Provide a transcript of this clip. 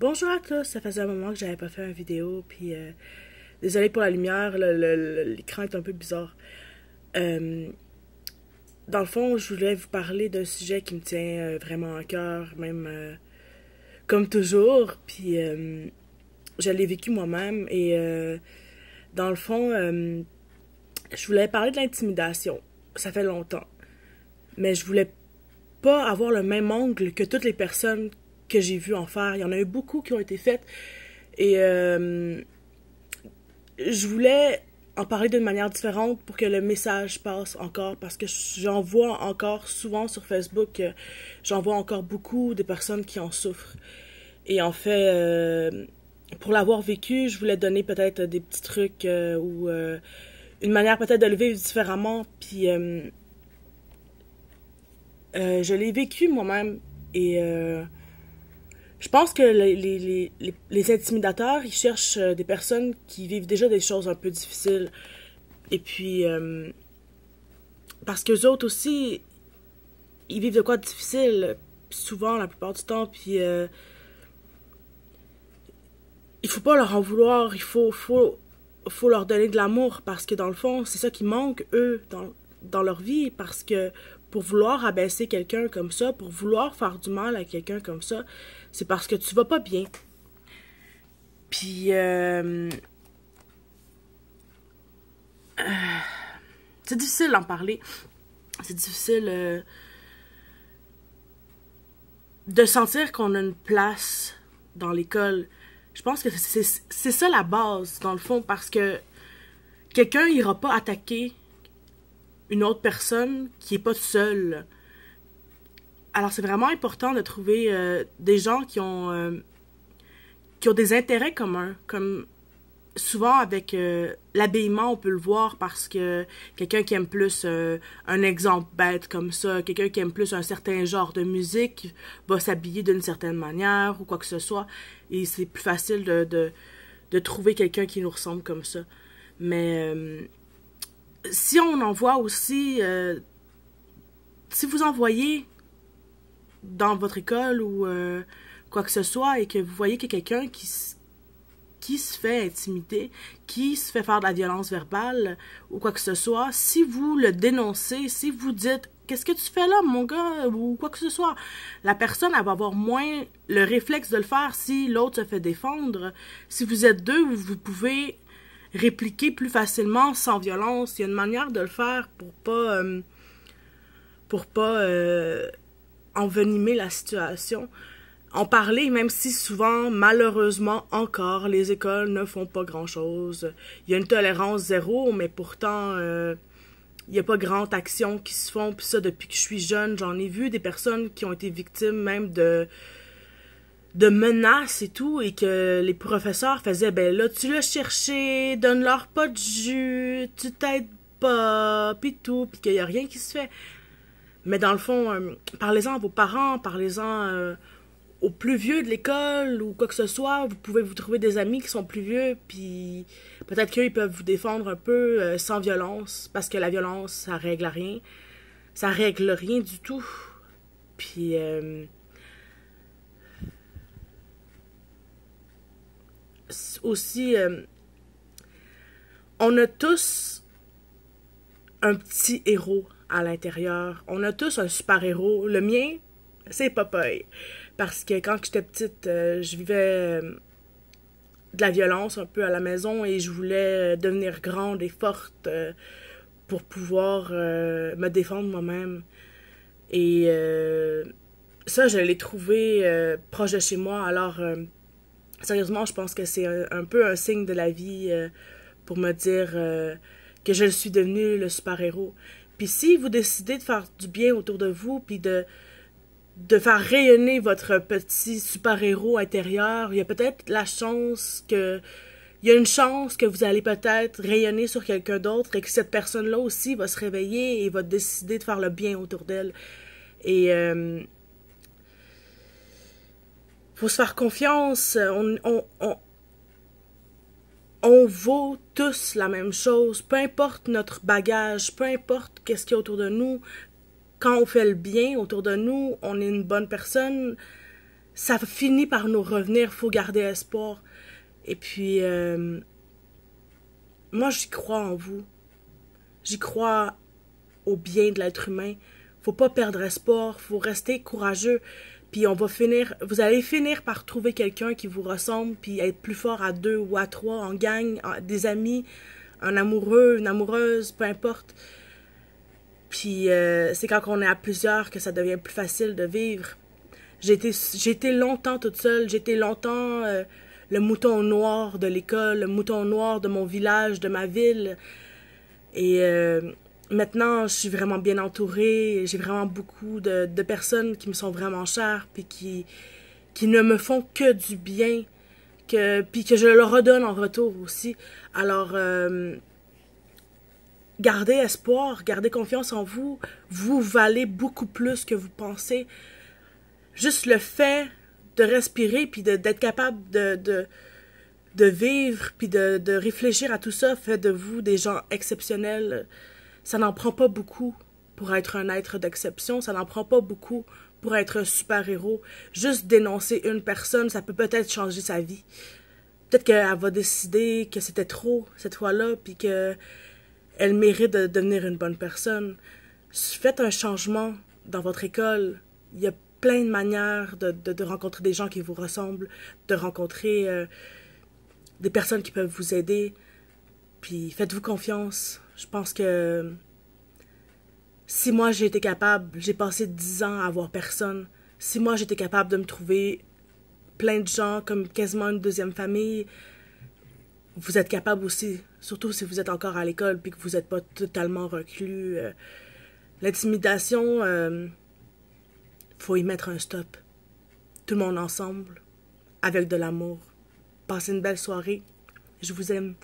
Bonjour à tous, ça faisait un moment que j'avais pas fait une vidéo, puis désolé pour la lumière, l'écran est un peu bizarre. Euh, dans le fond, je voulais vous parler d'un sujet qui me tient vraiment à cœur, même comme toujours, puis je l'ai vécu moi-même, et dans le fond, je voulais parler de l'intimidation. Ça fait longtemps, mais je voulais pas avoir le même angle que toutes les personnes que j'ai vu en faire. Il y en a eu beaucoup qui ont été faites. Et je voulais en parler d'une manière différente pour que le message passe encore. Parce que j'en vois encore souvent sur Facebook. J'en vois encore beaucoup de personnes qui en souffrent. Et en fait, pour l'avoir vécu, je voulais donner peut-être des petits trucs ou une manière peut-être de le vivre différemment. Puis je l'ai vécu moi-même. Et je pense que les intimidateurs, ils cherchent des personnes qui vivent déjà des choses un peu difficiles. Et puis, parce qu'eux autres aussi, ils vivent de quoi de difficile, souvent, la plupart du temps. Puis, il faut pas leur en vouloir, faut leur donner de l'amour. Parce que dans le fond, c'est ça qui manque, eux, dans leur vie. Parce que pour vouloir abaisser quelqu'un comme ça, pour vouloir faire du mal à quelqu'un comme ça, c'est parce que tu vas pas bien. Puis, c'est difficile d'en parler. C'est difficile de sentir qu'on a une place dans l'école. Je pense que c'est ça la base, dans le fond, parce que quelqu'un ira pas attaquer une autre personne qui est pas seule. Alors, c'est vraiment important de trouver des gens qui ont des intérêts communs. Comme souvent, avec l'habillement, on peut le voir parce que quelqu'un qui aime plus un exemple bête comme ça, quelqu'un qui aime plus un certain genre de musique va s'habiller d'une certaine manière ou quoi que ce soit. Et c'est plus facile de trouver quelqu'un qui nous ressemble comme ça. Mais si on en voit aussi... si vous en voyez dans votre école ou quoi que ce soit et que vous voyez qu'il y a quelqu'un qui se fait intimider, qui se fait faire de la violence verbale ou quoi que ce soit, si vous le dénoncez, si vous dites « Qu'est-ce que tu fais là, mon gars? » ou quoi que ce soit, la personne, elle va avoir moins le réflexe de le faire si l'autre se fait défendre. Si vous êtes deux, vous pouvez répliquer plus facilement, sans violence. Il y a une manière de le faire pour pas envenimer la situation. En parler, même si souvent, malheureusement, encore, les écoles ne font pas grand-chose. Il y a une tolérance zéro, mais pourtant, il n'y a pas grande action qui se font. Puis ça, depuis que je suis jeune, j'en ai vu des personnes qui ont été victimes même de menaces et tout, et que les professeurs faisaient, ben là, tu l'as cherché, donne-leur pas de jus, tu t'aides pas, pis tout, pis qu'il y a rien qui se fait. Mais dans le fond, parlez-en à vos parents, parlez-en aux plus vieux de l'école ou quoi que ce soit. Vous pouvez vous trouver des amis qui sont plus vieux, puis peut-être qu'eux, ils peuvent vous défendre un peu sans violence, parce que la violence, ça règle rien. Ça règle rien du tout. Puis... aussi, on a tous un petit héros à l'intérieur. On a tous un super-héros. Le mien, c'est Popeye. Parce que quand j'étais petite, je vivais de la violence un peu à la maison et je voulais devenir grande et forte pour pouvoir me défendre moi-même. Et ça, je l'ai trouvé proche de chez moi. Alors, sérieusement, je pense que c'est un peu un signe de la vie pour me dire que je suis devenue le super-héros. Puis si vous décidez de faire du bien autour de vous, puis de faire rayonner votre petit super-héros intérieur, il y a peut-être la chance que... Il y a une chance que vous allez peut-être rayonner sur quelqu'un d'autre et que cette personne-là aussi va se réveiller et va décider de faire le bien autour d'elle. Et... faut se faire confiance. On vaut tous la même chose. Peu importe notre bagage, peu importe qu'est-ce qu'il y a autour de nous. Quand on fait le bien autour de nous, on est une bonne personne. ça finit par nous revenir, faut garder espoir. Et puis, moi, j'y crois en vous. J'y crois au bien de l'être humain. Faut pas perdre espoir, faut rester courageux. Puis vous allez finir par trouver quelqu'un qui vous ressemble, puis être plus fort à 2 ou à 3, en gang, des amis, un amoureux, une amoureuse, peu importe. Puis c'est quand on est à plusieurs que ça devient plus facile de vivre. J'ai été longtemps toute seule, j'ai été longtemps le mouton noir de l'école, le mouton noir de mon village, de ma ville. Et maintenant, je suis vraiment bien entourée. J'ai vraiment beaucoup de personnes qui me sont vraiment chères, puis qui ne me font que du bien, puis que je leur redonne en retour aussi. Alors, gardez espoir, gardez confiance en vous. Vous valez beaucoup plus que vous pensez. Juste le fait de respirer, puis d'être capable de vivre, puis de réfléchir à tout ça, fait de vous des gens exceptionnels. Ça n'en prend pas beaucoup pour être un être d'exception, ça n'en prend pas beaucoup pour être un super-héros. Juste dénoncer une personne, ça peut peut-être changer sa vie. Peut-être qu'elle va décider que c'était trop cette fois-là, puis qu'elle mérite de devenir une bonne personne. Faites un changement dans votre école. Il y a plein de manières de rencontrer des gens qui vous ressemblent, de rencontrer des personnes qui peuvent vous aider. Puis faites-vous confiance. Je pense que si moi j'ai été capable, j'ai passé 10 ans à avoir personne. Si moi j'étais capable de me trouver plein de gens comme quasiment une deuxième famille, vous êtes capable aussi. Surtout si vous êtes encore à l'école puis que vous n'êtes pas totalement reclus. L'intimidation, faut y mettre un stop. Tout le monde ensemble, avec de l'amour. Passez une belle soirée. Je vous aime.